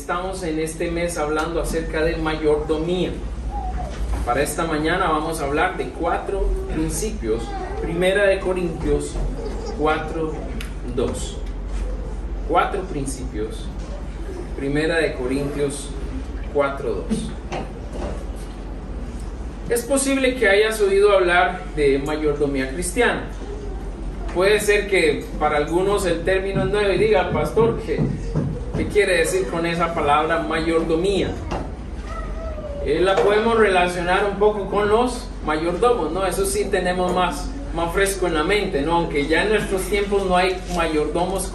estamos en este mes hablando acerca de mayordomía. Para esta mañana vamos a hablar de 4 principios. Primera de Corintios 4:2. 4 principios. Primera de Corintios 4:2. Es posible que hayas oído hablar de mayordomía cristiana. Puede ser que para algunos el término es nuevo y diga, pastor, ¿qué quiere decir con esa palabra mayordomía? La podemos relacionar un poco con los mayordomos, ¿no? Eso sí tenemos más fresco en la mente, ¿no? Aunque ya en nuestros tiempos no hay mayordomos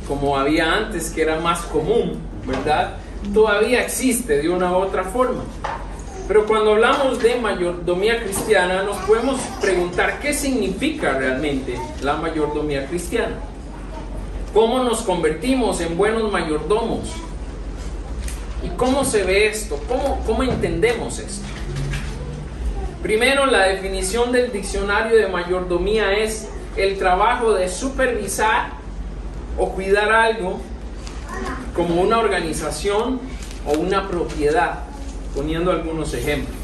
como había antes, que era más común, ¿verdad? Todavía existe de una u otra forma. Pero cuando hablamos de mayordomía cristiana, nos podemos preguntar qué significa realmente la mayordomía cristiana. ¿Cómo nos convertimos en buenos mayordomos? ¿Y cómo se ve esto? ¿Cómo entendemos esto? Primero, la definición del diccionario de mayordomía es el trabajo de supervisar o cuidar algo como una organización o una propiedad. Poniendo algunos ejemplos.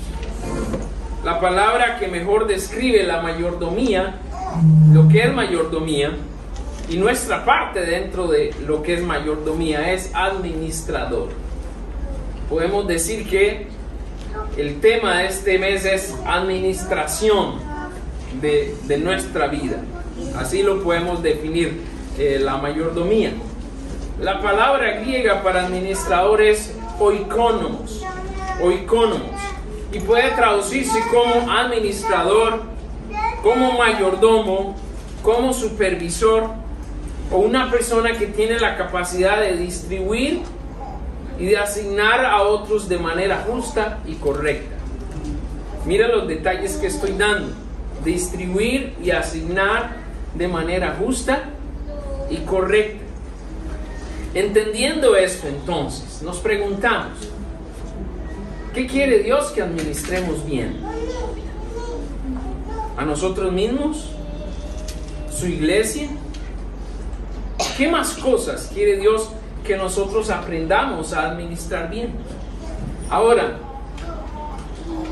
La palabra que mejor describe la mayordomía, lo que es mayordomía, y nuestra parte dentro de lo que es mayordomía es administrador. Podemos decir que el tema de este mes es administración de nuestra vida. Así lo podemos definir, la mayordomía. La palabra griega para administrador es oikonomos, y puede traducirse como administrador, como mayordomo, como supervisor o una persona que tiene la capacidad de distribuir y de asignar a otros de manera justa y correcta. Mira los detalles que estoy dando: distribuir y asignar de manera justa y correcta. Entendiendo esto, entonces nos preguntamos, ¿qué quiere Dios que administremos bien? ¿A nosotros mismos? ¿Su iglesia? ¿Qué más cosas quiere Dios que nosotros aprendamos a administrar bien? Ahora,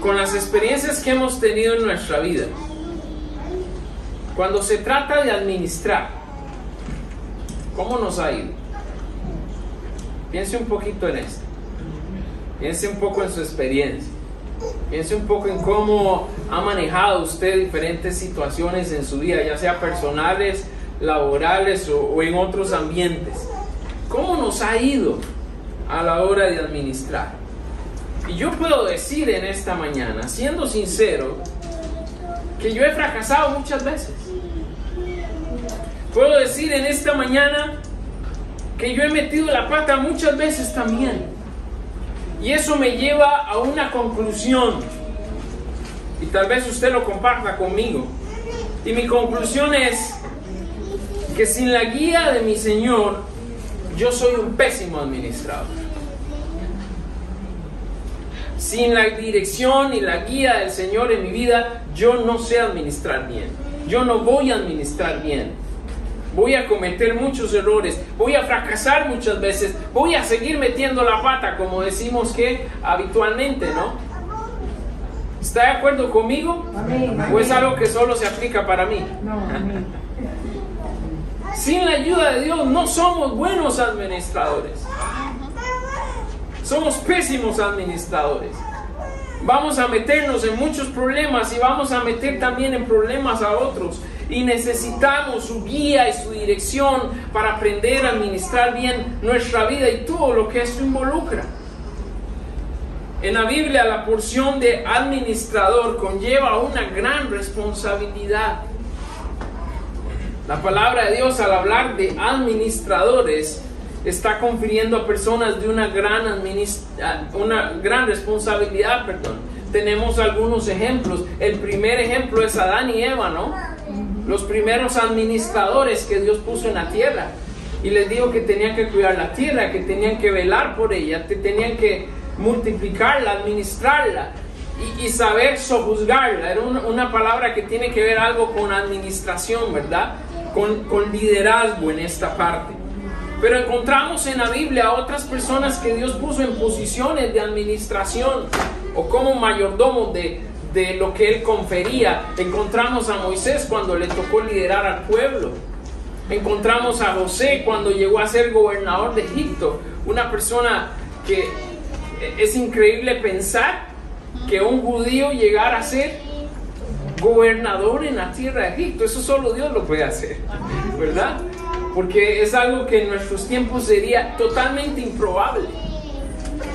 con las experiencias que hemos tenido en nuestra vida, cuando se trata de administrar, ¿cómo nos ha ido? Piense un poquito en esto. Piense un poco en su experiencia. Piense un poco en cómo ha manejado usted diferentes situaciones en su vida, ya sea personales, laborales o en otros ambientes. ¿Cómo nos ha ido a la hora de administrar? Y yo puedo decir en esta mañana, siendo sincero, que yo he fracasado muchas veces. Puedo decir en esta mañana que yo he metido la pata muchas veces también. Y eso me lleva a una conclusión. Y tal vez usted lo comparta conmigo. Y mi conclusión es que sin la guía de mi Señor, yo soy un pésimo administrador. Sin la dirección y la guía del Señor en mi vida, yo no sé administrar bien. Yo no voy a administrar bien. Voy a cometer muchos errores, voy a fracasar muchas veces, voy a seguir metiendo la pata, como decimos que habitualmente, ¿no? ¿Está de acuerdo conmigo? Amén. ¿O es algo que solo se aplica para mí? No, amén. Sin la ayuda de Dios no somos buenos administradores. Somos pésimos administradores. Vamos a meternos en muchos problemas y vamos a meter también en problemas a otros. Y necesitamos su guía y su dirección para aprender a administrar bien nuestra vida y todo lo que esto involucra. En la Biblia, la porción de administrador conlleva una gran responsabilidad. La palabra de Dios, al hablar de administradores, está confiriendo a personas de una gran responsabilidad. Tenemos algunos ejemplos. El primer ejemplo es Adán y Eva, ¿no? Los primeros administradores que Dios puso en la tierra. Y les dijo que tenían que cuidar la tierra, que tenían que velar por ella, que tenían que multiplicarla, administrarla y saber sojuzgarla. Era una palabra que tiene que ver algo con administración, ¿verdad? Con liderazgo en esta parte. Pero encontramos en la Biblia a otras personas que Dios puso en posiciones de administración o como mayordomos de lo que Él confería. Encontramos a Moisés cuando le tocó liderar al pueblo. Encontramos a José cuando llegó a ser gobernador de Egipto. Una persona que es increíble pensar que un judío llegara a ser gobernador en la tierra de Egipto. Eso solo Dios lo puede hacer, ¿verdad? Porque es algo que en nuestros tiempos sería totalmente improbable.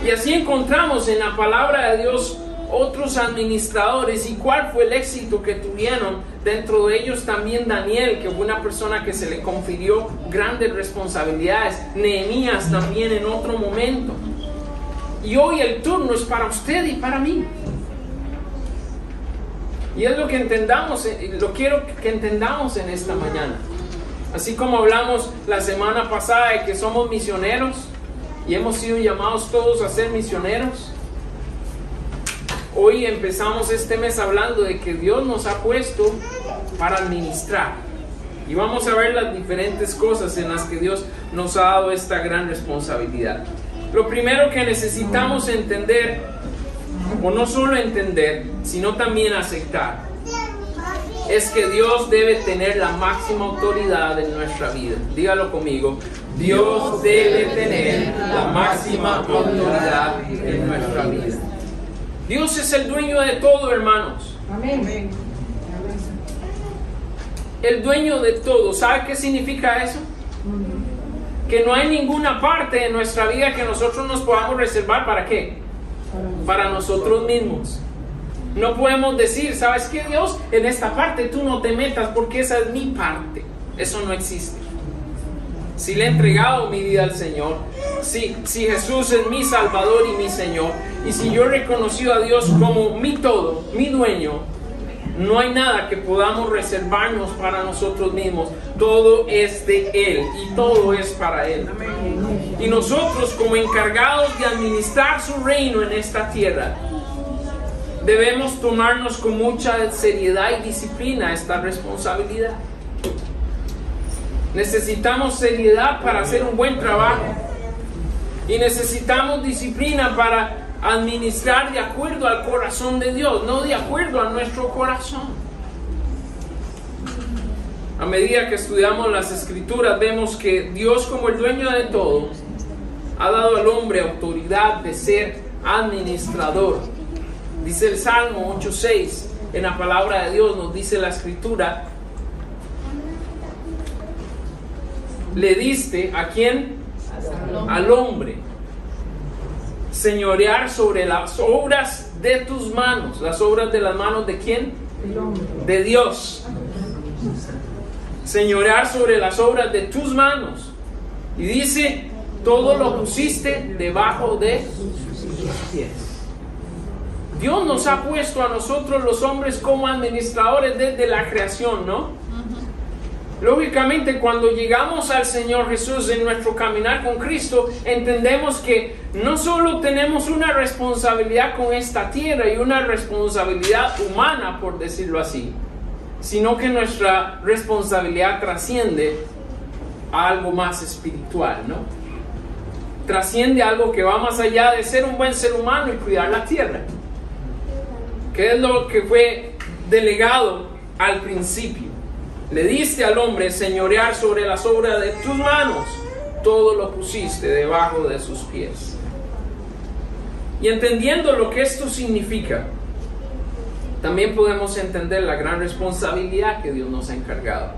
Y así encontramos en la palabra de Dios otros administradores. ¿Y cuál fue el éxito que tuvieron? Dentro de ellos también Daniel, que fue una persona que se le confirió grandes responsabilidades. Nehemías también en otro momento. Y hoy el turno es para usted y para mí. Y es lo que entendamos, lo quiero que entendamos en esta mañana. Así como hablamos la semana pasada de que somos misioneros y hemos sido llamados todos a ser misioneros, hoy empezamos este mes hablando de que Dios nos ha puesto para administrar. Y vamos a ver las diferentes cosas en las que Dios nos ha dado esta gran responsabilidad. Lo primero que necesitamos entender, o no solo entender, sino también aceptar, es que Dios debe tener la máxima autoridad en nuestra vida. Dígalo conmigo. Dios debe tener la máxima autoridad en nuestra vida. Dios es el dueño de todo, hermanos. Amén. El dueño de todo. ¿Sabe qué significa eso? Que no hay ninguna parte de nuestra vida que nosotros nos podamos reservar. ¿Para qué? Para nosotros mismos. No podemos decir, ¿sabes qué, Dios? En esta parte tú no te metas porque esa es mi parte. Eso no existe. Si le he entregado mi vida al Señor, si Jesús es mi Salvador y mi Señor, y si yo he reconocido a Dios como mi todo, mi dueño, no hay nada que podamos reservarnos para nosotros mismos. Todo es de Él y todo es para Él. Y nosotros, como encargados de administrar su reino en esta tierra, debemos tomarnos con mucha seriedad y disciplina esta responsabilidad. Necesitamos seriedad para hacer un buen trabajo. Y necesitamos disciplina para administrar de acuerdo al corazón de Dios, no de acuerdo a nuestro corazón. A medida que estudiamos las Escrituras, vemos que Dios, como el dueño de todo, ha dado al hombre autoridad de ser administrador. Dice el Salmo 8:6, en la palabra de Dios nos dice la Escritura: le diste ¿a quién? Al hombre señorear sobre las obras de tus manos. ¿Las obras de las manos de quién? De Dios. Señorear sobre las obras de tus manos. Y dice, todo lo pusiste debajo de sus pies. Dios nos ha puesto a nosotros los hombres como administradores desde la creación, ¿no? Lógicamente, cuando llegamos al Señor Jesús en nuestro caminar con Cristo, entendemos que no solo tenemos una responsabilidad con esta tierra y una responsabilidad humana, por decirlo así, sino que nuestra responsabilidad trasciende a algo más espiritual, ¿no? Trasciende a algo que va más allá de ser un buen ser humano y cuidar la tierra, que es lo que fue delegado al principio. Le diste al hombre señorear sobre las obras de tus manos, todo lo pusiste debajo de sus pies. Y entendiendo lo que esto significa, también podemos entender la gran responsabilidad que Dios nos ha encargado.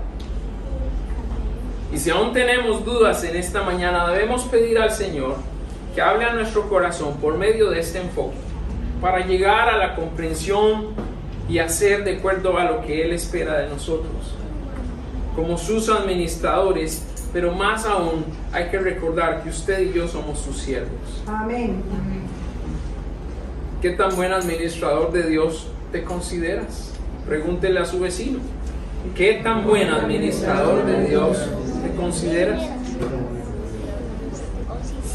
Y si aún tenemos dudas en esta mañana, debemos pedir al Señor que hable a nuestro corazón por medio de este enfoque, para llegar a la comprensión y hacer de acuerdo a lo que Él espera de nosotros como sus administradores. Pero más aún hay que recordar que usted y yo somos sus siervos. Amén. ¿Qué tan buen administrador de Dios te consideras? Pregúntele a su vecino. ¿Qué tan buen administrador de Dios te consideras?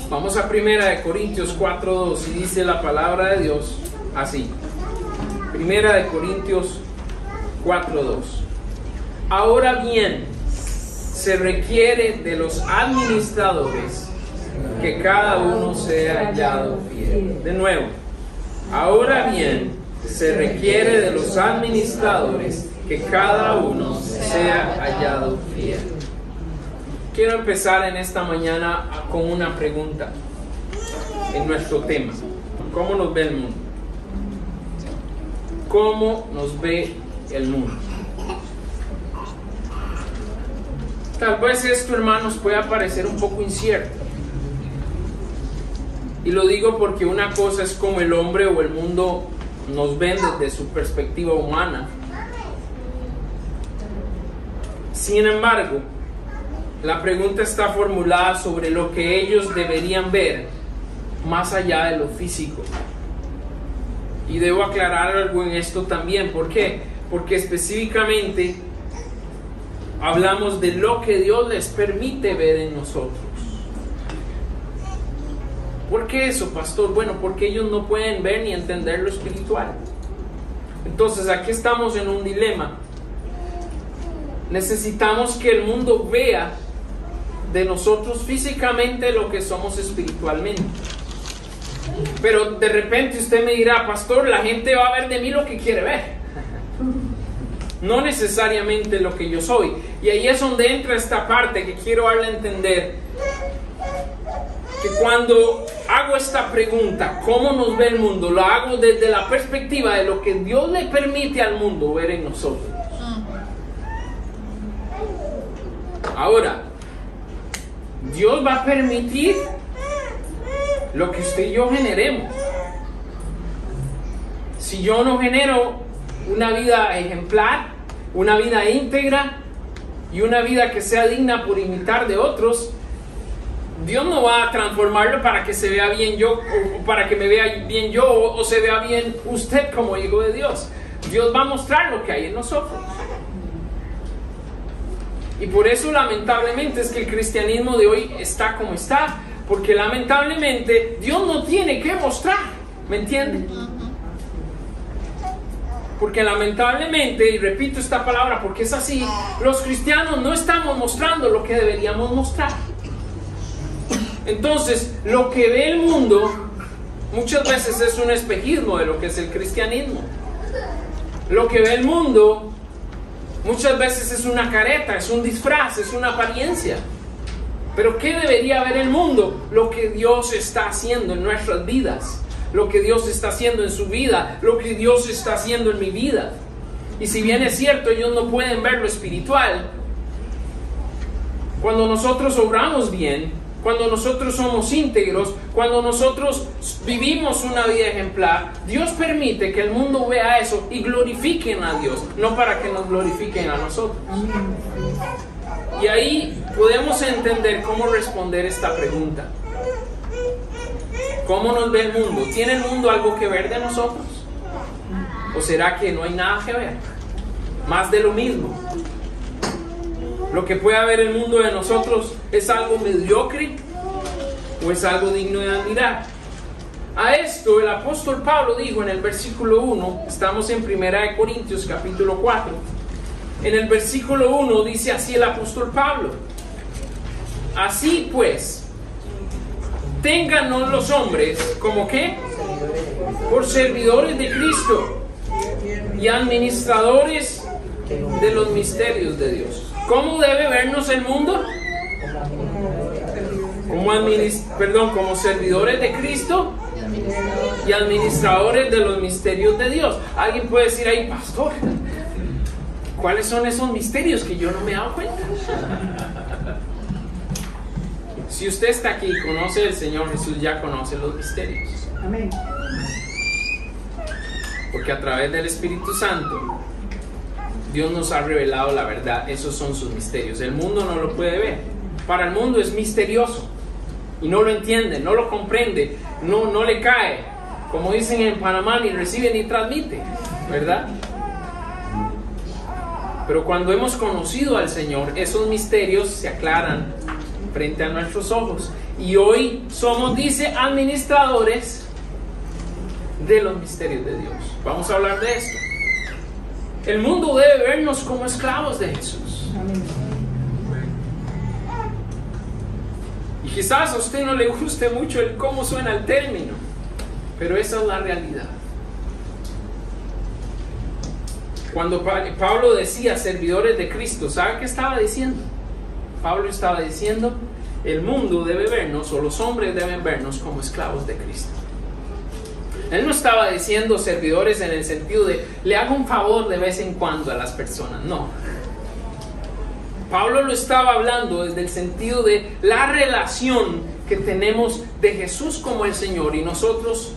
Vamos a 1 Corintios 4:2 y dice la palabra de Dios así. 1 Corintios 4:2. Ahora bien, se requiere de los administradores que cada uno sea hallado fiel. De nuevo, ahora bien, se requiere de los administradores que cada uno sea hallado fiel. Quiero empezar en esta mañana con una pregunta en nuestro tema. ¿Cómo nos ve el mundo? ¿Cómo nos ve el mundo? Tal vez esto, hermanos, pueda parecer un poco incierto. Y lo digo porque una cosa es cómo el hombre o el mundo nos ven desde su perspectiva humana. Sin embargo, la pregunta está formulada sobre lo que ellos deberían ver más allá de lo físico. Y debo aclarar algo en esto también. ¿Por qué? Porque específicamente hablamos de lo que Dios les permite ver en nosotros. ¿Por qué eso, pastor? Bueno, porque ellos no pueden ver ni entender lo espiritual. Entonces aquí estamos en un dilema. Necesitamos que el mundo vea de nosotros físicamente lo que somos espiritualmente. Pero de repente usted me dirá, pastor, la gente va a ver de mí lo que quiere ver, no necesariamente lo que yo soy. Y ahí es donde entra esta parte que quiero darle a entender, que cuando hago esta pregunta, ¿cómo nos ve el mundo?, lo hago desde la perspectiva de lo que Dios le permite al mundo ver en nosotros. Ahora, Dios va a permitir lo que usted y yo generemos. Si yo no genero una vida ejemplar, una vida íntegra y una vida que sea digna por imitar de otros, Dios no va a transformarlo para que se vea bien yo, o para que me vea bien yo, o se vea bien usted como hijo de Dios. Dios va a mostrar lo que hay en nosotros. Y por eso lamentablemente es que el cristianismo de hoy está como está, porque lamentablemente Dios no tiene que mostrar, ¿me entiende? Porque lamentablemente, y repito esta palabra porque es así, los cristianos no estamos mostrando lo que deberíamos mostrar. Entonces, lo que ve el mundo muchas veces es un espejismo de lo que es el cristianismo. Lo que ve el mundo muchas veces es una careta, es un disfraz, es una apariencia. Pero ¿qué debería ver el mundo? Lo que Dios está haciendo en nuestras vidas, lo que Dios está haciendo en su vida, lo que Dios está haciendo en mi vida. Y si bien es cierto, ellos no pueden ver lo espiritual, cuando nosotros obramos bien, cuando nosotros somos íntegros, cuando nosotros vivimos una vida ejemplar, Dios permite que el mundo vea eso y glorifiquen a Dios, no para que nos glorifiquen a nosotros. Y ahí podemos entender cómo responder esta pregunta. ¿Cómo nos ve el mundo? ¿Tiene el mundo algo que ver de nosotros? ¿O será que no hay nada que ver? Más de lo mismo. Lo que pueda ver el mundo de nosotros es algo mediocre o es algo digno de admirar. A esto el apóstol Pablo dijo en el versículo 1, estamos en 1 Corintios capítulo 4. En el versículo 1 dice así el apóstol Pablo: así pues, téngannos los hombres como ¿qué? Por servidores de Cristo y administradores de los misterios de Dios. ¿Cómo debe vernos el mundo? Como servidores de Cristo y administradores de los misterios de Dios. Alguien puede decir ahí, pastor, ¿cuáles son esos misterios que yo no me he dado cuenta? Si usted está aquí y conoce al Señor Jesús, ya conoce los misterios. Amén. Porque a través del Espíritu Santo Dios nos ha revelado la verdad. Esos son sus misterios. El mundo no lo puede ver. Para el mundo es misterioso y no lo entiende, no lo comprende, no le cae. Como dicen en Panamá, ni recibe ni transmite, ¿verdad? Pero cuando hemos conocido al Señor, esos misterios se aclaran frente a nuestros ojos. Y hoy somos, dice, administradores de los misterios de Dios. Vamos a hablar de esto. El mundo debe vernos como esclavos de Jesús. quizás a usted no le guste mucho el cómo suena el término, pero esa es la realidad. Cuando Pablo decía servidores de Cristo, ¿sabe qué estaba diciendo? Pablo estaba diciendo, el mundo debe vernos, o los hombres deben vernos como esclavos de Cristo. Él no estaba diciendo servidores en el sentido de, le hago un favor de vez en cuando a las personas, no. Pablo lo estaba hablando desde el sentido de la relación que tenemos de Jesús como el Señor y nosotros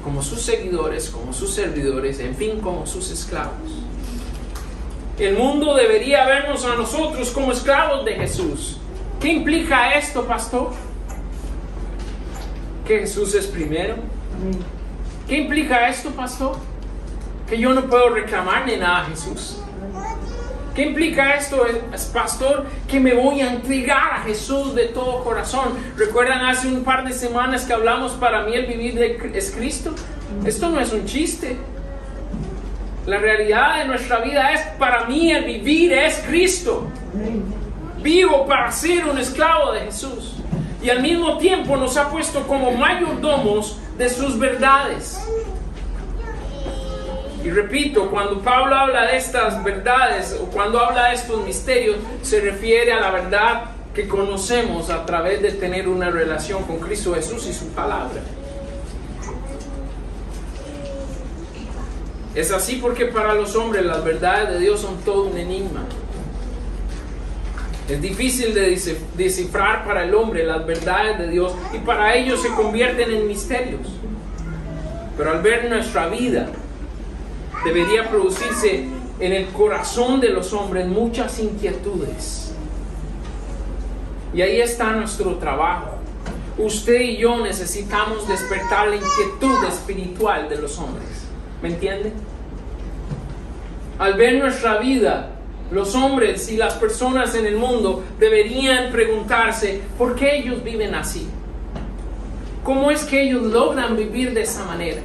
como sus seguidores, como sus servidores, en fin, como sus esclavos. El mundo debería vernos a nosotros como esclavos de Jesús. ¿Qué implica esto, pastor? Que Jesús es primero. ¿Qué implica esto, pastor? Que yo no puedo reclamarle nada a Jesús. ¿Qué implica esto, pastor? Que me voy a entregar a Jesús de todo corazón. ¿Recuerdan hace un par de semanas que hablamos para mí el vivir es Cristo? Esto no es un chiste. La realidad de nuestra vida es, para mí el vivir es Cristo. Vivo para ser un esclavo de Jesús. Y al mismo tiempo nos ha puesto como mayordomos de sus verdades. Y repito, cuando Pablo habla de estas verdades o cuando habla de estos misterios, se refiere a la verdad que conocemos a través de tener una relación con Cristo Jesús y su palabra. Es así porque para los hombres las verdades de Dios son todo un enigma. Es difícil de descifrar para el hombre las verdades de Dios y para ellos se convierten en misterios. Pero al ver nuestra vida, debería producirse en el corazón de los hombres muchas inquietudes. Y ahí está nuestro trabajo. Usted y yo necesitamos despertar la inquietud espiritual de los hombres. ¿Me entiende? Al ver nuestra vida, los hombres y las personas en el mundo deberían preguntarse ¿por qué ellos viven así? ¿Cómo es que ellos logran vivir de esa manera?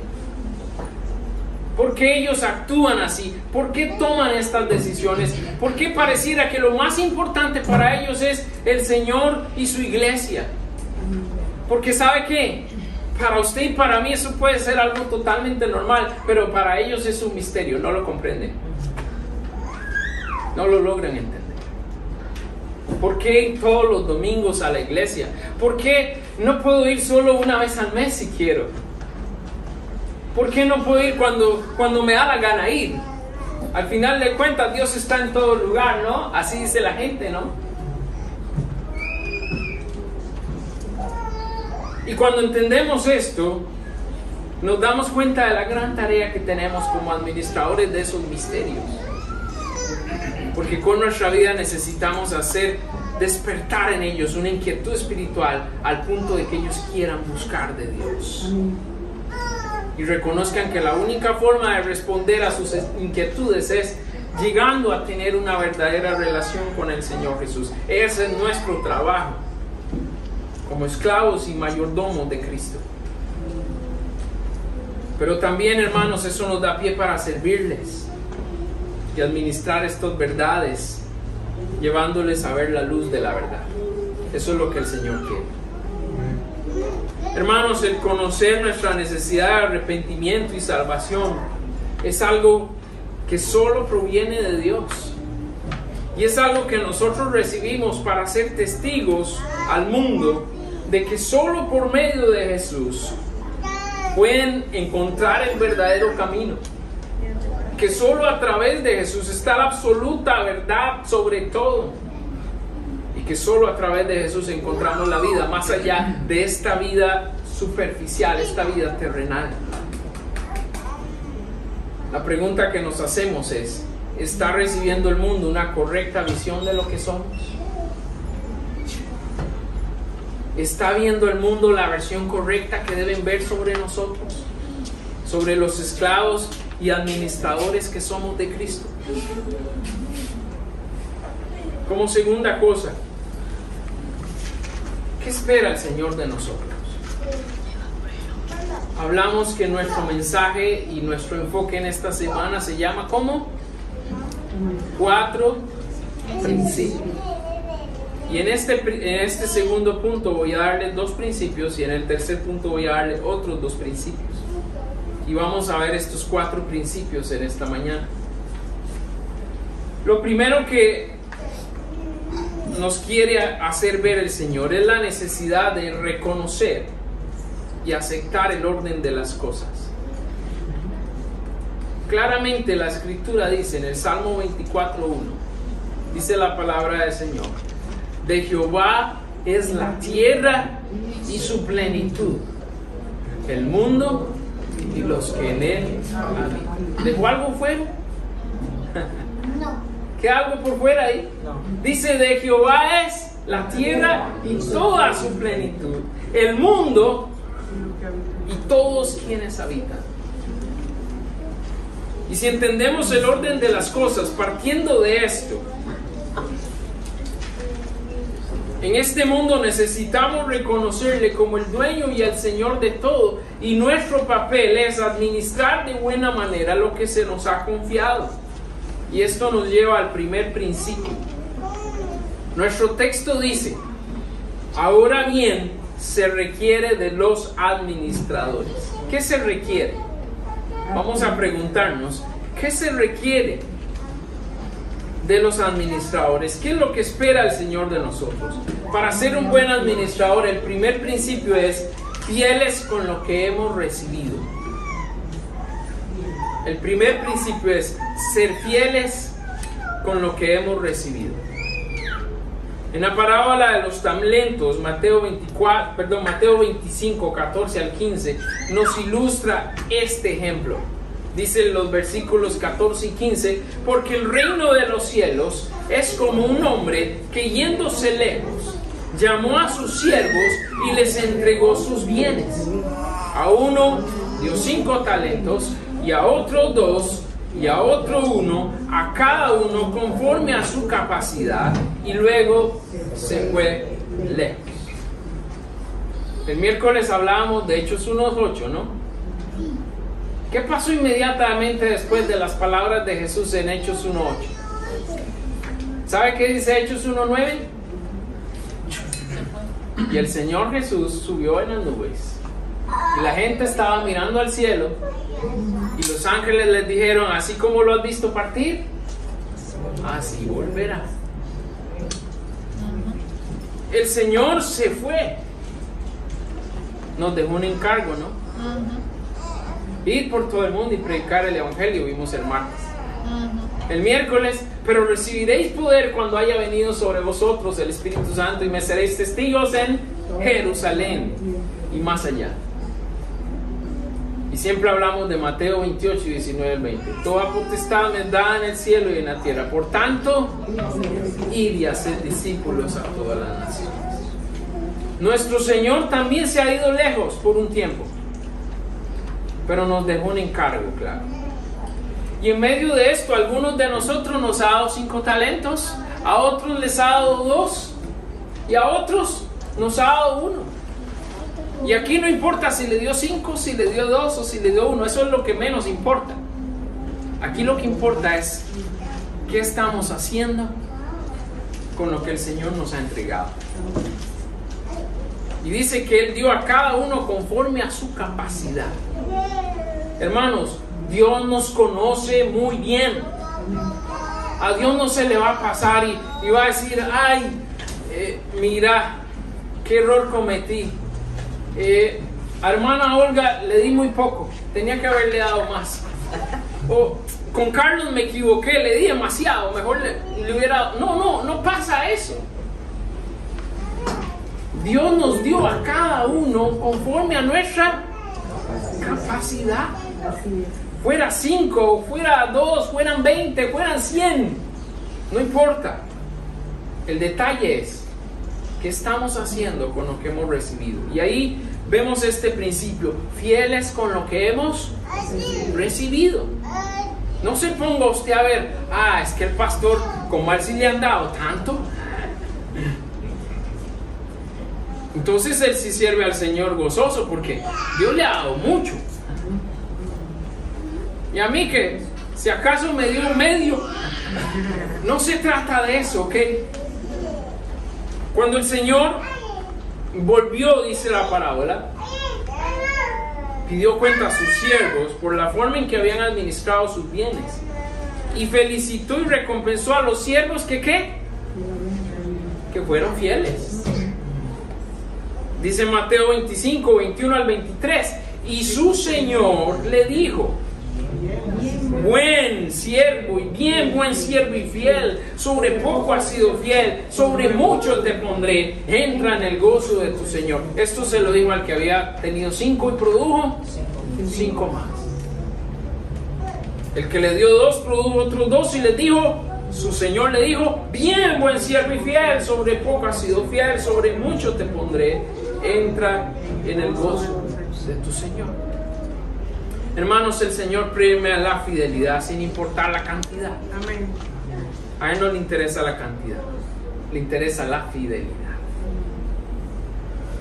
¿Por qué ellos actúan así? ¿Por qué toman estas decisiones? ¿Por qué pareciera que lo más importante para ellos es el Señor y su iglesia? Porque ¿sabe qué? Para usted y para mí eso puede ser algo totalmente normal, pero para ellos es un misterio, no lo comprenden. No lo logran entender. ¿Por qué ir todos los domingos a la iglesia? ¿Por qué no puedo ir solo una vez al mes si quiero? ¿Por qué no puedo ir cuando me da la gana ir? Al final de cuentas, Dios está en todo lugar, ¿no? Así dice la gente, ¿no? Y cuando entendemos esto, nos damos cuenta de la gran tarea que tenemos como administradores de esos misterios. Porque con nuestra vida necesitamos hacer despertar en ellos una inquietud espiritual al punto de que ellos quieran buscar de Dios. Y reconozcan que la única forma de responder a sus inquietudes es llegando a tener una verdadera relación con el Señor Jesús. Ese es nuestro trabajo como esclavos y mayordomos de Cristo. Pero también, hermanos, eso nos da pie para servirles y administrar estas verdades, llevándoles a ver la luz de la verdad. Eso es lo que el Señor quiere. Hermanos, el conocer nuestra necesidad de arrepentimiento y salvación es algo que solo proviene de Dios. Y es algo que nosotros recibimos para ser testigos al mundo de que solo por medio de Jesús pueden encontrar el verdadero camino. Que solo a través de Jesús está la absoluta verdad sobre todo. Y que solo a través de Jesús encontramos la vida más allá de esta vida superficial, esta vida terrenal. La pregunta que nos hacemos es: ¿está recibiendo el mundo una correcta visión de lo que somos? ¿Está viendo el mundo la versión correcta que deben ver sobre nosotros? Sobre los esclavos y administradores que somos de Cristo. Como segunda cosa, ¿qué espera el Señor de nosotros? Hablamos que nuestro mensaje y nuestro enfoque en esta semana se llama ¿cómo? 4 principios. Y en este segundo punto voy a darle 2 principios y en el tercer punto voy a darle otros 2 principios. Y vamos a ver estos 4 principios en esta mañana. Lo primero que nos quiere hacer ver el Señor es la necesidad de reconocer y aceptar el orden de las cosas. Claramente la Escritura dice en el Salmo 24:1, dice la palabra del Señor: de Jehová es la tierra y su plenitud, el mundo y los que en él habitan. ¿Dejó algo fuera? No. ¿Qué algo por fuera ahí? Dice: de Jehová es la tierra y toda su plenitud, el mundo y todos quienes habitan. Y si entendemos el orden de las cosas partiendo de esto, en este mundo necesitamos reconocerle como el dueño y el Señor de todo, y nuestro papel es administrar de buena manera lo que se nos ha confiado. Y esto nos lleva al primer principio. Nuestro texto dice: ahora bien, se requiere de los administradores. ¿Qué se requiere? Vamos a preguntarnos, ¿qué se requiere de los administradores? ¿Qué es lo que espera el Señor de nosotros? Para ser un buen administrador, el primer principio es fieles con lo que hemos recibido. El primer principio es ser fieles con lo que hemos recibido. En la parábola de los talentos, Mateo 25, 14 al 15, nos ilustra este ejemplo. Dicen los versículos 14 y 15: porque el reino de los cielos es como un hombre que, yéndose lejos, llamó a sus siervos y les entregó sus bienes. A uno dio 5 talentos, y a otro 2, y a otro 1, a cada uno conforme a su capacidad, y luego se fue lejos. El miércoles hablábamos de Hechos 1:8, ¿no? ¿Qué pasó inmediatamente después de las palabras de Jesús en Hechos 1:8? ¿Sabe qué dice Hechos 1:9? Y el Señor Jesús subió en las nubes, y la gente estaba mirando al cielo, y los ángeles les dijeron: así como lo has visto partir, así volverá. El Señor se fue. Nos dejó un encargo, ¿no? Ir por todo el mundo y predicar el evangelio, vimos el martes. El miércoles: pero recibiréis poder cuando haya venido sobre vosotros el Espíritu Santo, y me seréis testigos en Jerusalén y más allá. Y siempre hablamos de Mateo 28 y 19 al 20. Toda potestad me es dada en el cielo y en la tierra. Por tanto, id y haced discípulos a todas las naciones. Nuestro Señor también se ha ido lejos por un tiempo, pero nos dejó un encargo, claro. Y en medio de esto, algunos de nosotros nos ha dado 5 talentos, a otros les ha dado 2, y a otros nos ha dado 1. Y aquí no importa si le dio 5, si le dio 2 o si le dio 1, eso es lo que menos importa. Aquí lo que importa es qué estamos haciendo con lo que el Señor nos ha entregado. Y dice que Él dio a cada uno conforme a su capacidad. Hermanos, Dios nos conoce muy bien. A Dios no se le va a pasar y va a decir: ay, mira, qué error cometí. A hermana Olga le di muy poco, tenía que haberle dado más. O con Carlos me equivoqué, le di demasiado, mejor le hubiera dado. No pasa eso. Dios nos dio a cada uno conforme a nuestra capacidad. Fuera 5, fuera 2, fueran 20, fueran 100, no importa. El detalle es qué estamos haciendo con lo que hemos recibido. Y ahí vemos este principio: fieles con lo que hemos recibido. No se ponga usted a ver: es que el pastor, como a él sí le han dado tanto, entonces él sí sirve al Señor gozoso porque Dios le ha dado mucho. Y a mí, que si acaso me dio medio. No se trata de eso, ¿ok? Cuando el Señor volvió, dice la parábola, pidió cuenta a sus siervos por la forma en que habían administrado sus bienes, y felicitó y recompensó a los siervos que fueron fieles. Dice Mateo 25, 21 al 23, y su Señor le dijo: buen siervo y bien buen siervo y fiel, sobre poco has sido fiel, sobre mucho te pondré, entra en el gozo de tu Señor. Esto se lo dijo al que había tenido 5 y produjo 5 más. El que le dio 2 produjo otros 2 y le dijo, su Señor le dijo: bien buen siervo y fiel, sobre poco has sido fiel, sobre mucho te pondré, entra en el gozo de tu Señor. Hermanos, el Señor premia la fidelidad sin importar la cantidad. Amén. A Él no le interesa la cantidad, le interesa la fidelidad.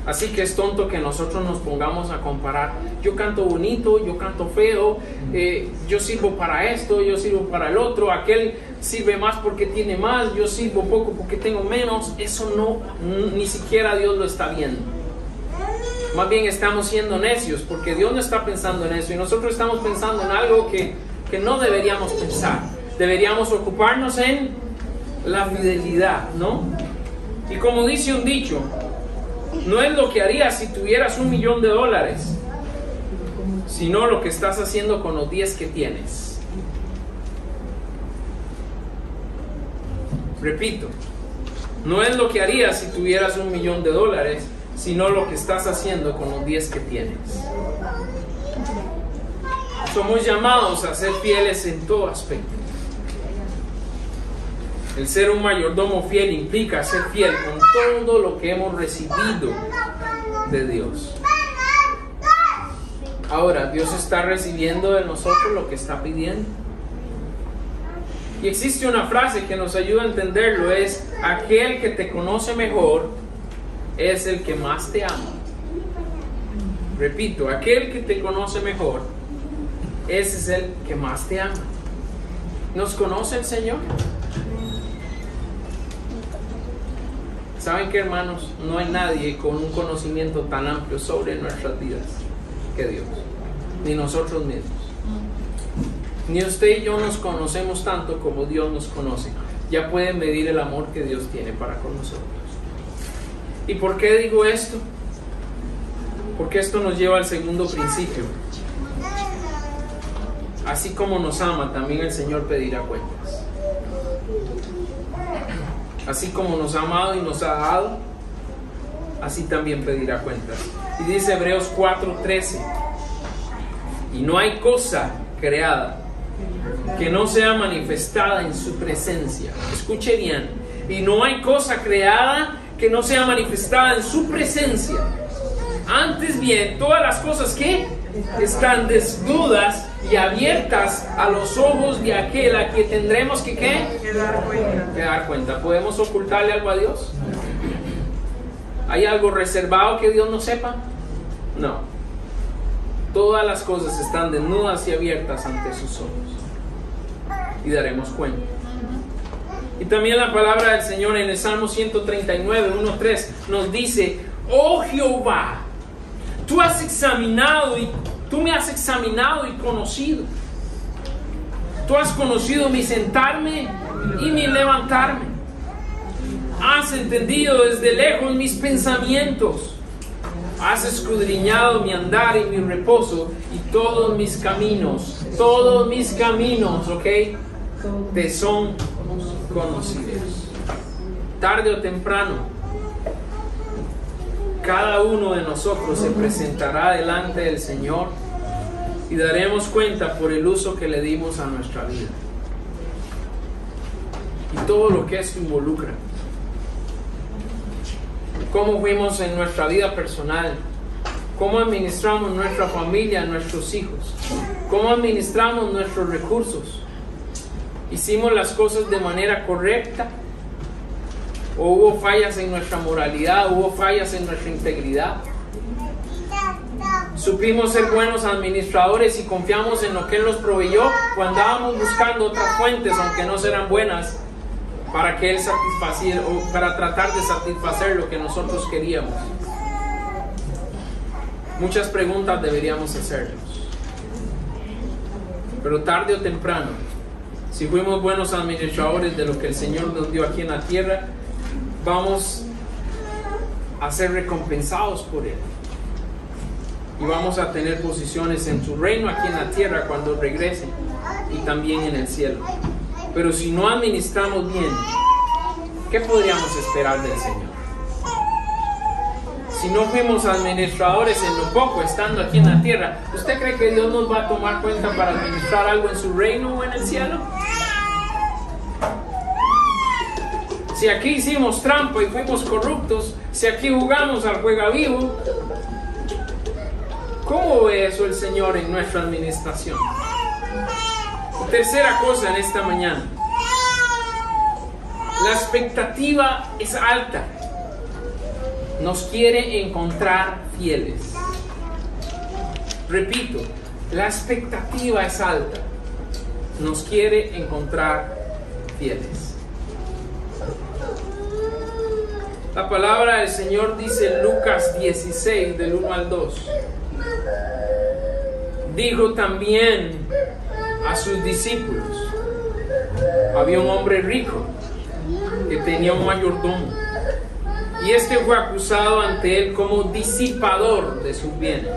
Así que es tonto que nosotros nos pongamos a comparar. Yo canto bonito, yo canto feo, yo sirvo para esto, yo sirvo para el otro, aquel sirve más porque tiene más, yo sirvo poco porque tengo menos. Eso no, ni siquiera Dios lo está viendo. Más bien estamos siendo necios, porque Dios no está pensando en eso y nosotros estamos pensando en algo que no deberíamos pensar. Deberíamos ocuparnos en la fidelidad, ¿no? Y como dice un dicho, no es lo que harías si tuvieras $1,000,000, sino lo que estás haciendo con los 10 que tienes. Repito, no es lo que harías si tuvieras $1,000,000, sino lo que estás haciendo con los 10 que tienes. Somos llamados a ser fieles en todo aspecto. El ser un mayordomo fiel implica ser fiel con todo lo que hemos recibido de Dios. Ahora, Dios está recibiendo de nosotros lo que está pidiendo. Y existe una frase que nos ayuda a entenderlo, es: aquel que te conoce mejor es el que más te ama. Repito, aquel que te conoce mejor, ese es el que más te ama. ¿Nos conoce el Señor? ¿Saben qué, hermanos? No hay nadie con un conocimiento tan amplio sobre nuestras vidas que Dios, ni nosotros mismos. Ni usted y yo nos conocemos tanto como Dios nos conoce. Ya pueden medir el amor que Dios tiene para con nosotros. ¿Y por qué digo esto? Porque esto nos lleva al segundo principio. Así como nos ama, también el Señor pedirá cuentas. Así como nos ha amado y nos ha dado, así también pedirá cuentas. Y dice Hebreos 4:13: y no hay cosa creada que no sea manifestada en su presencia. Escuche bien. Y no hay cosa creada que no sea manifestada en su presencia. Antes bien, todas las cosas que están desnudas y abiertas a los ojos de aquel a que tendremos que dar cuenta. ¿Podemos ocultarle algo a Dios? ¿Hay algo reservado que Dios no sepa? No. Todas las cosas están desnudas y abiertas ante sus ojos, y daremos cuenta. Y también la palabra del Señor en el Salmo 139, 1-3 nos dice: oh Jehová, tú me has examinado y conocido. Tú has conocido mi sentarme y mi levantarme. Has entendido desde lejos mis pensamientos. Has escudriñado mi andar y mi reposo y todos mis caminos, ¿ok? Te son conocidos. Tarde o temprano, cada uno de nosotros se presentará delante del Señor y daremos cuenta por el uso que le dimos a nuestra vida y todo lo que esto involucra. Cómo fuimos en nuestra vida personal, cómo administramos nuestra familia, nuestros hijos, cómo administramos nuestros recursos. ¿Hicimos las cosas de manera correcta? ¿O hubo fallas en nuestra moralidad? ¿Hubo fallas en nuestra integridad? ¿Supimos ser buenos administradores y confiamos en lo que Él nos proveyó? ¿O andábamos buscando otras fuentes, aunque no serán buenas, para que Él satisfaciera, o para tratar de satisfacer lo que nosotros queríamos. Muchas preguntas deberíamos hacernos. Pero tarde o temprano, si fuimos buenos administradores de lo que el Señor nos dio aquí en la tierra, vamos a ser recompensados por Él. Y vamos a tener posiciones en su reino aquí en la tierra cuando regrese, y también en el cielo. Pero si no administramos bien, ¿qué podríamos esperar del Señor? Si no fuimos administradores en lo poco, estando aquí en la tierra, ¿usted cree que Dios nos va a tomar cuenta para administrar algo en su reino o en el cielo? Si aquí hicimos trampa y fuimos corruptos, si aquí jugamos al juega vivo, ¿cómo ve eso el Señor en nuestra administración? Tercera cosa en esta mañana. La expectativa es alta. Nos quiere encontrar fieles. Repito, la expectativa es alta. Nos quiere encontrar fieles. La palabra del Señor dice en Lucas 16, del 1 al 2. Dijo también a sus discípulos: había un hombre rico que tenía un mayordomo, y este fue acusado ante él como disipador de sus bienes.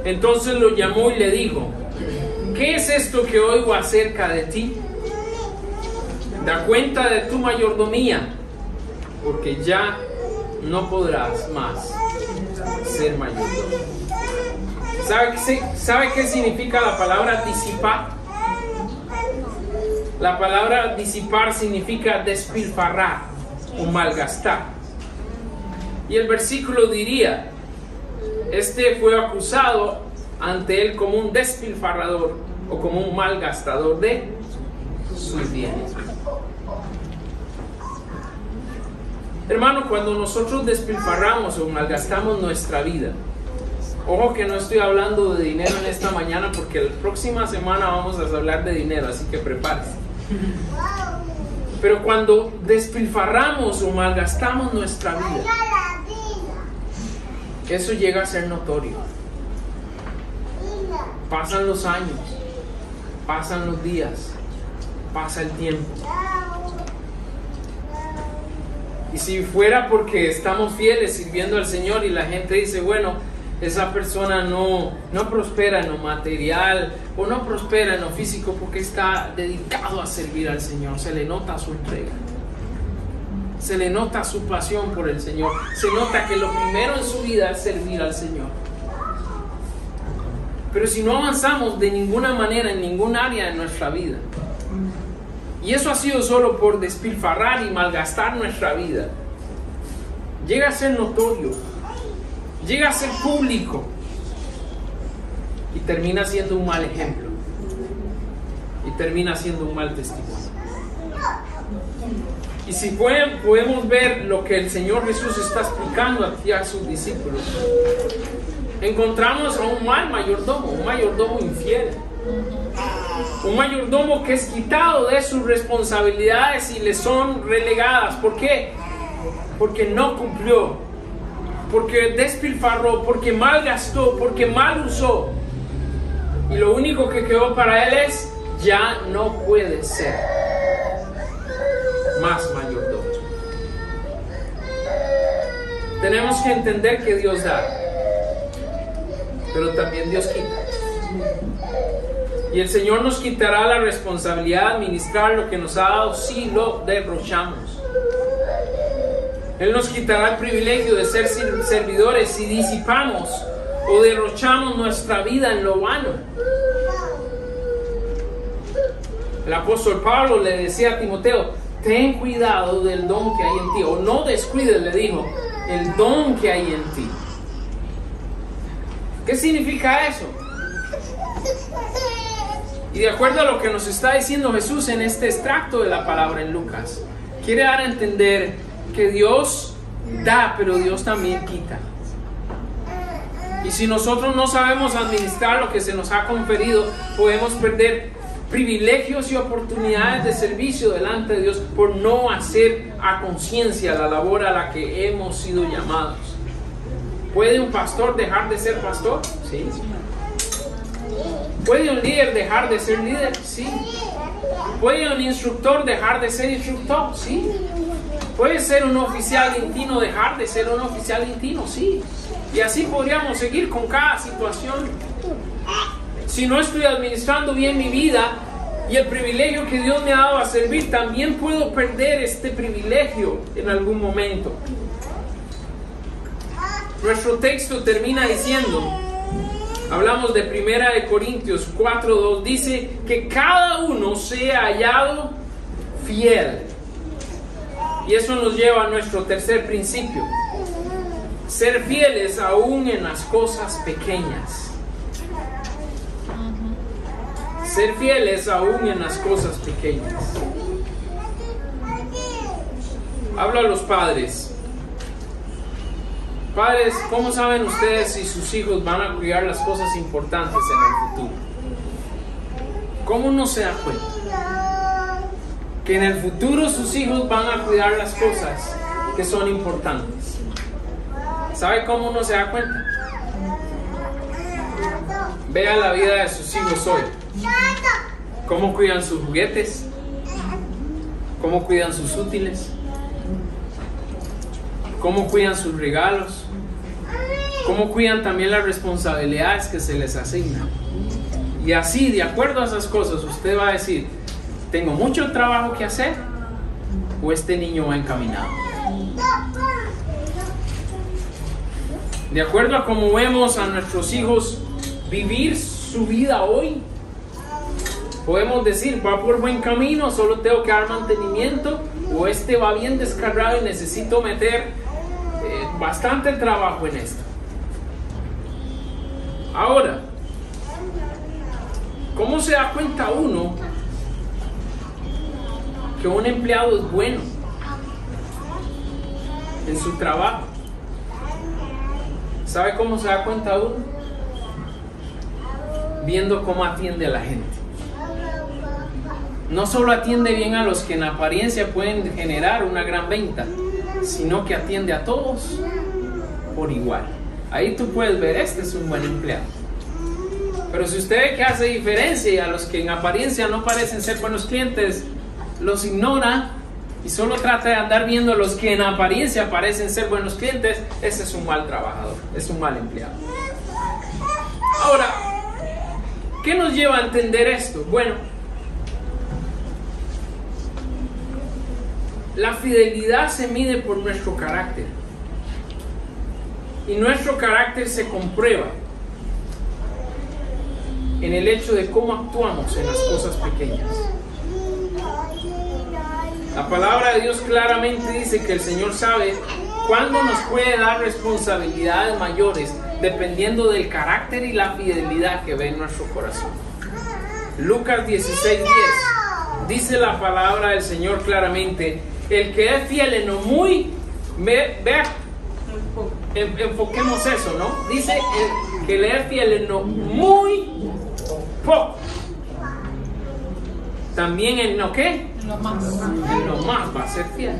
Entonces lo llamó y le dijo: ¿qué es esto que oigo acerca de ti? Da cuenta de tu mayordomía, porque ya no podrás más ser mayordomo. ¿Sabe qué significa la palabra disipar? La palabra disipar significa despilfarrar o malgastar. Y el versículo diría: este fue acusado ante él como un despilfarrador o como un malgastador de sus bienes. Hermano, cuando nosotros despilfarramos o malgastamos nuestra vida, ojo que no estoy hablando de dinero en esta mañana, porque la próxima semana vamos a hablar de dinero, así que prepárese. Pero cuando despilfarramos o malgastamos nuestra vida, eso llega a ser notorio. Pasan los años, pasan los días, pasa el tiempo. Y si fuera porque estamos fieles sirviendo al Señor y la gente dice: bueno, esa persona no prospera en lo material o no prospera en lo físico porque está dedicado a servir al Señor, se le nota su entrega, se le nota su pasión por el Señor, se nota que lo primero en su vida es servir al Señor. Pero si no avanzamos de ninguna manera en ningún área de nuestra vida, y eso ha sido solo por despilfarrar y malgastar nuestra vida, llega a ser notorio, llega a ser público y termina siendo un mal ejemplo y termina siendo un mal testimonio. Y si podemos ver lo que el Señor Jesús está explicando aquí a sus discípulos, encontramos a un mal mayordomo, un mayordomo infiel, un mayordomo que es quitado de sus responsabilidades y le son relegadas. ¿Por qué? Porque no cumplió, porque despilfarró, porque malgastó, porque mal usó. Y lo único que quedó para él es: ya no puede ser más mayordomo. Tenemos que entender que Dios da, pero también Dios quita. Y el Señor nos quitará la responsabilidad de administrar lo que nos ha dado si lo derrochamos. Él nos quitará el privilegio de ser servidores si disipamos o derrochamos nuestra vida en lo vano. El apóstol Pablo le decía a Timoteo: ten cuidado del don que hay en ti, o no descuides, le dijo, el don que hay en ti. ¿Qué significa eso? Y de acuerdo a lo que nos está diciendo Jesús en este extracto de la palabra en Lucas, quiere dar a entender que Dios da, pero Dios también quita. Y si nosotros no sabemos administrar lo que se nos ha conferido, podemos perder privilegios y oportunidades de servicio delante de Dios por no hacer a conciencia la labor a la que hemos sido llamados. ¿Puede un pastor dejar de ser pastor? Sí. ¿Puede un líder dejar de ser líder? Sí. ¿Puede un instructor dejar de ser instructor? Sí. ¿Puede ser un oficial intino dejar de ser un oficial intino? Sí. Y así podríamos seguir con cada situación. Si no estoy administrando bien mi vida y el privilegio que Dios me ha dado a servir, también puedo perder este privilegio en algún momento. Nuestro texto termina diciendo, hablamos de 1 Corintios 4:2, dice que cada uno sea hallado fiel. Y eso nos lleva a nuestro tercer principio: ser fieles aún en las cosas pequeñas. Ser fieles aún en las cosas pequeñas. Hablo a los padres. Padres, ¿cómo saben ustedes si sus hijos van a cuidar las cosas importantes en el futuro? ¿Cómo no se da cuenta que en el futuro sus hijos van a cuidar las cosas que son importantes? ¿Sabe cómo no se da cuenta? Vea la vida de sus hijos hoy. ¿Cómo cuidan sus juguetes? ¿Cómo cuidan sus útiles? ¿Cómo cuidan sus regalos? ¿Cómo cuidan también las responsabilidades que se les asignan? Y así, de acuerdo a esas cosas, usted va a decir, ¿tengo mucho trabajo que hacer? ¿O este niño va encaminado? De acuerdo a cómo vemos a nuestros hijos vivir su vida hoy, podemos decir, va por buen camino, solo tengo que dar mantenimiento, o este va bien descargado y necesito meter bastante trabajo en esto. Ahora, ¿cómo se da cuenta uno que un empleado es bueno en su trabajo? ¿Sabe cómo se da cuenta uno? Viendo cómo atiende a la gente. No solo atiende bien a los que en apariencia pueden generar una gran venta, sino que atiende a todos por igual. Ahí tú puedes ver, este es un buen empleado. Pero si usted ve que hace diferencia y a los que en apariencia no parecen ser buenos clientes, los ignora y solo trata de andar viendo a los que en apariencia parecen ser buenos clientes, ese es un mal trabajador, es un mal empleado. Ahora, ¿qué nos lleva a entender esto? Bueno, la fidelidad se mide por nuestro carácter. Y nuestro carácter se comprueba en el hecho de cómo actuamos en las cosas pequeñas. La palabra de Dios claramente dice que el Señor sabe cuándo nos puede dar responsabilidades mayores, dependiendo del carácter y la fidelidad que ve en nuestro corazón. Lucas 16:10 dice la palabra del Señor claramente: el que es fiel en lo muy, vea, enfoquemos eso, ¿no? Dice el que le es fiel en lo muy poco, también en lo que, en lo más va a ser fiel.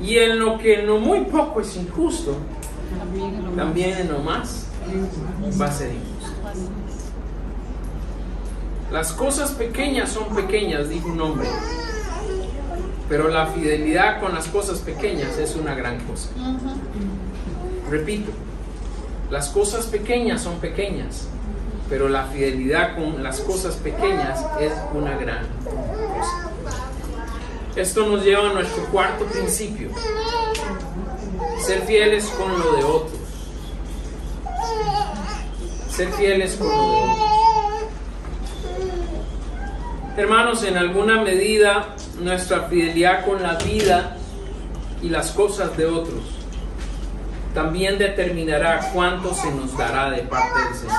Y en lo que en lo muy poco es injusto, también en lo más va a ser injusto. Las cosas pequeñas son pequeñas, dijo un hombre, pero la fidelidad con las cosas pequeñas es una gran cosa. Repito, las cosas pequeñas son pequeñas, pero la fidelidad con las cosas pequeñas es una gran cosa. Esto nos lleva a nuestro cuarto principio: ser fieles con lo de otros. Ser fieles con lo de otros. Hermanos, en alguna medida nuestra fidelidad con la vida y las cosas de otros también determinará cuánto se nos dará de parte del Señor.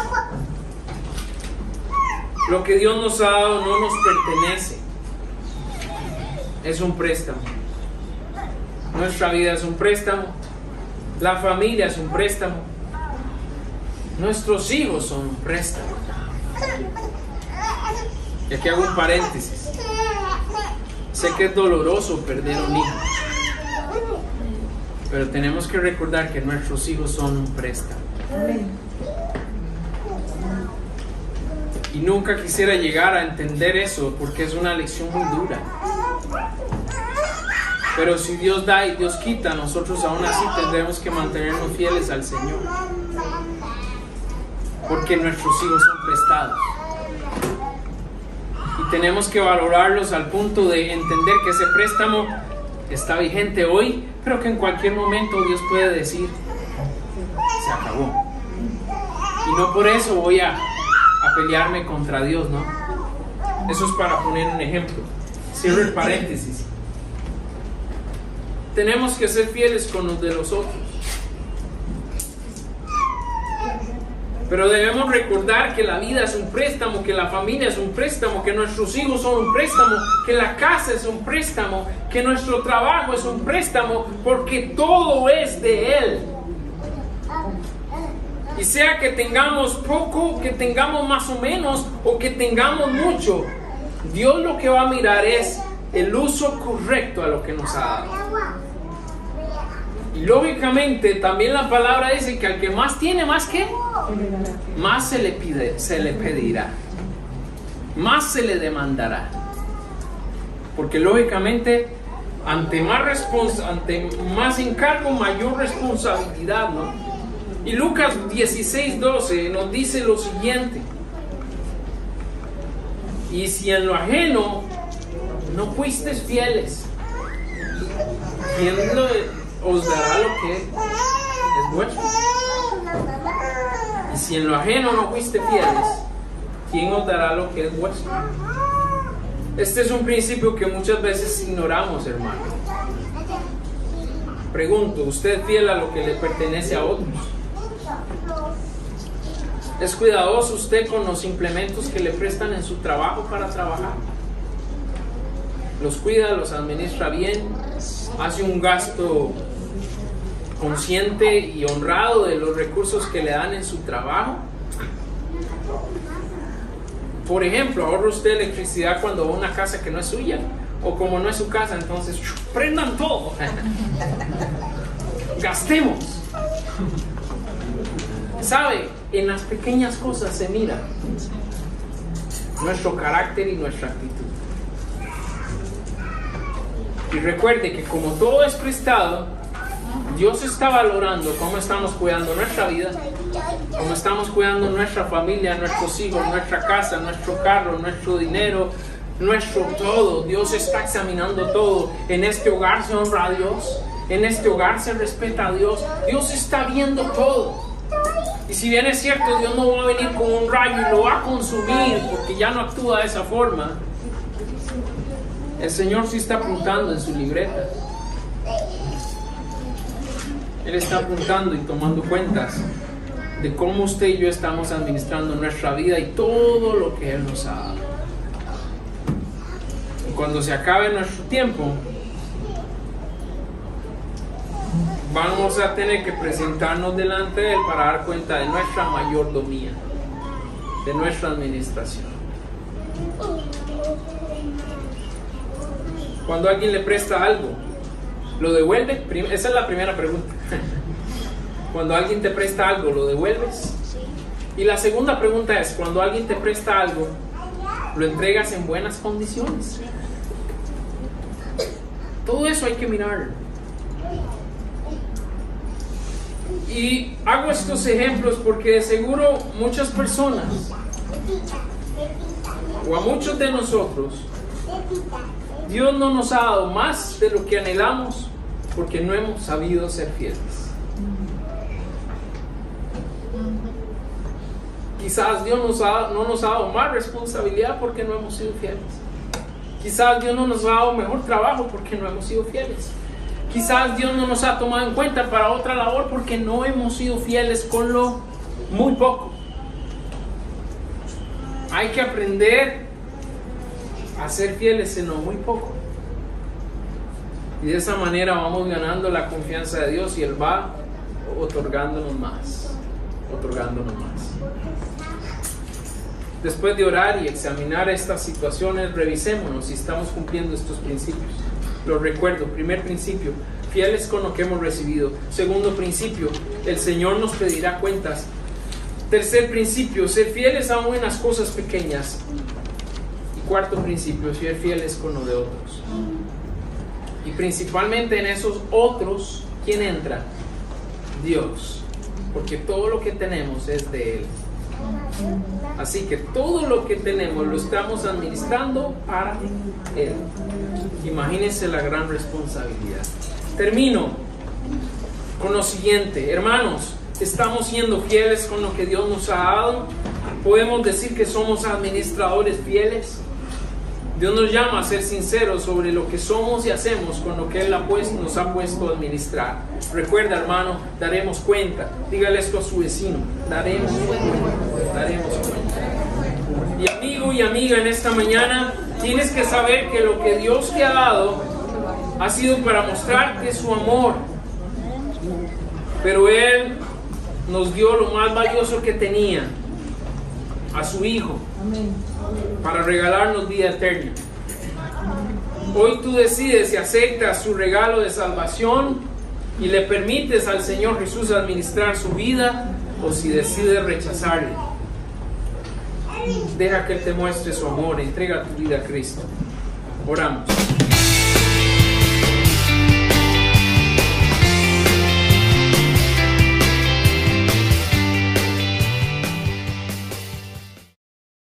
Lo que Dios nos ha dado no nos pertenece, es un préstamo. Nuestra vida es un préstamo, la familia es un préstamo, nuestros hijos son un préstamo. Y aquí hago un paréntesis. Sé que es doloroso perder un hijo, pero tenemos que recordar que nuestros hijos son un préstamo. Y nunca quisiera llegar a entender eso, porque es una lección muy dura. Pero si Dios da y Dios quita, nosotros aún así tendremos que mantenernos fieles al Señor, porque nuestros hijos son prestados. Y tenemos que valorarlos al punto de entender que ese préstamo está vigente hoy, pero que en cualquier momento Dios puede decir, se acabó. Y no por eso voy a pelearme contra Dios, ¿no? Eso es para poner un ejemplo. Cierro el paréntesis. Tenemos que ser fieles con los de los otros. Pero debemos recordar que la vida es un préstamo, que la familia es un préstamo, que nuestros hijos son un préstamo, que la casa es un préstamo, que nuestro trabajo es un préstamo, porque todo es de Él. Y sea que tengamos poco, que tengamos más o menos, o que tengamos mucho, Dios lo que va a mirar es el uso correcto a lo que nos ha dado. Y lógicamente también la palabra dice que al que más tiene, ¿más qué? Más se le pedirá, más se le demandará. Porque lógicamente ante más encargo, mayor responsabilidad, ¿no? Y Lucas 16:12 nos dice lo siguiente: y si en lo ajeno no fuisteis fieles, ¿quién os dará lo que es vuestro? Y si en lo ajeno no fuisteis fieles, ¿quién os dará lo que es vuestro? Este es un principio que muchas veces ignoramos, hermano. Pregunto, ¿usted es fiel a lo que le pertenece a otros? ¿Es cuidadoso usted con los implementos que le prestan en su trabajo para trabajar? ¿Los cuida, los administra bien? ¿Hace un gasto consciente y honrado de los recursos que le dan en su trabajo? Por ejemplo, ¿ahorra usted electricidad cuando va a una casa que no es suya? O como no es su casa, entonces prendan todo. Gastemos. ¿Sabe? En las pequeñas cosas se mira nuestro carácter y nuestra actitud. Y recuerde que como todo es prestado, Dios está valorando cómo estamos cuidando nuestra vida, cómo estamos cuidando nuestra familia, nuestros hijos, nuestra casa, nuestro carro, nuestro dinero, nuestro todo. Dios está examinando todo. En este hogar se honra a Dios, en este hogar se respeta a Dios. Dios está viendo todo. Y si bien es cierto, Dios no va a venir con un rayo y lo va a consumir porque ya no actúa de esa forma, el Señor sí está apuntando en su libreta. Él está apuntando y tomando cuentas de cómo usted y yo estamos administrando nuestra vida y todo lo que Él nos ha dado. Y cuando se acabe nuestro tiempo, vamos a tener que presentarnos delante de Él para dar cuenta de nuestra mayordomía, de nuestra administración. Cuando alguien le presta algo, ¿lo devuelve? Esa es la primera pregunta. Cuando alguien te presta algo, ¿lo devuelves? Y la segunda pregunta es, cuando alguien te presta algo, ¿lo entregas en buenas condiciones? Todo eso hay que mirarlo. Y hago estos ejemplos porque de seguro muchas personas, o a muchos de nosotros, Dios no nos ha dado más de lo que anhelamos porque no hemos sabido ser fieles. Quizás Dios no nos ha dado más responsabilidad porque no hemos sido fieles. Quizás Dios no nos ha dado mejor trabajo porque no hemos sido fieles. Quizás Dios no nos ha tomado en cuenta para otra labor porque no hemos sido fieles con lo muy poco. Hay que aprender a ser fieles en lo muy poco. Y de esa manera vamos ganando la confianza de Dios y Él va otorgándonos más. Otorgándonos más. Después de orar y examinar estas situaciones, revisémonos si estamos cumpliendo estos principios. Lo recuerdo, primer principio, fieles con lo que hemos recibido. Segundo principio, el Señor nos pedirá cuentas. Tercer principio, ser fieles aún en las cosas pequeñas. Y cuarto principio, ser fieles con lo de otros. Y principalmente en esos otros, ¿quién entra? Dios. Porque todo lo que tenemos es de Él. Así que todo lo que tenemos lo estamos administrando para Él. Imagínense la gran responsabilidad. Termino con lo siguiente. Hermanos, ¿estamos siendo fieles con lo que Dios nos ha dado? ¿Podemos decir que somos administradores fieles? Dios nos llama a ser sinceros sobre lo que somos y hacemos con lo que Él nos ha puesto a administrar. Recuerda, hermano, daremos cuenta. Dígale esto a su vecino. Daremos cuenta. Daremos cuenta. Y amigo y amiga, en esta mañana tienes que saber que lo que Dios te ha dado ha sido para mostrarte su amor. Pero Él nos dio lo más valioso que tenía, a su Hijo, para regalarnos vida eterna. Hoy tú decides si aceptas su regalo de salvación y le permites al Señor Jesús administrar su vida, o si decides rechazarle. Deja que Él te muestre su amor. Entrega tu vida a Cristo. Oramos.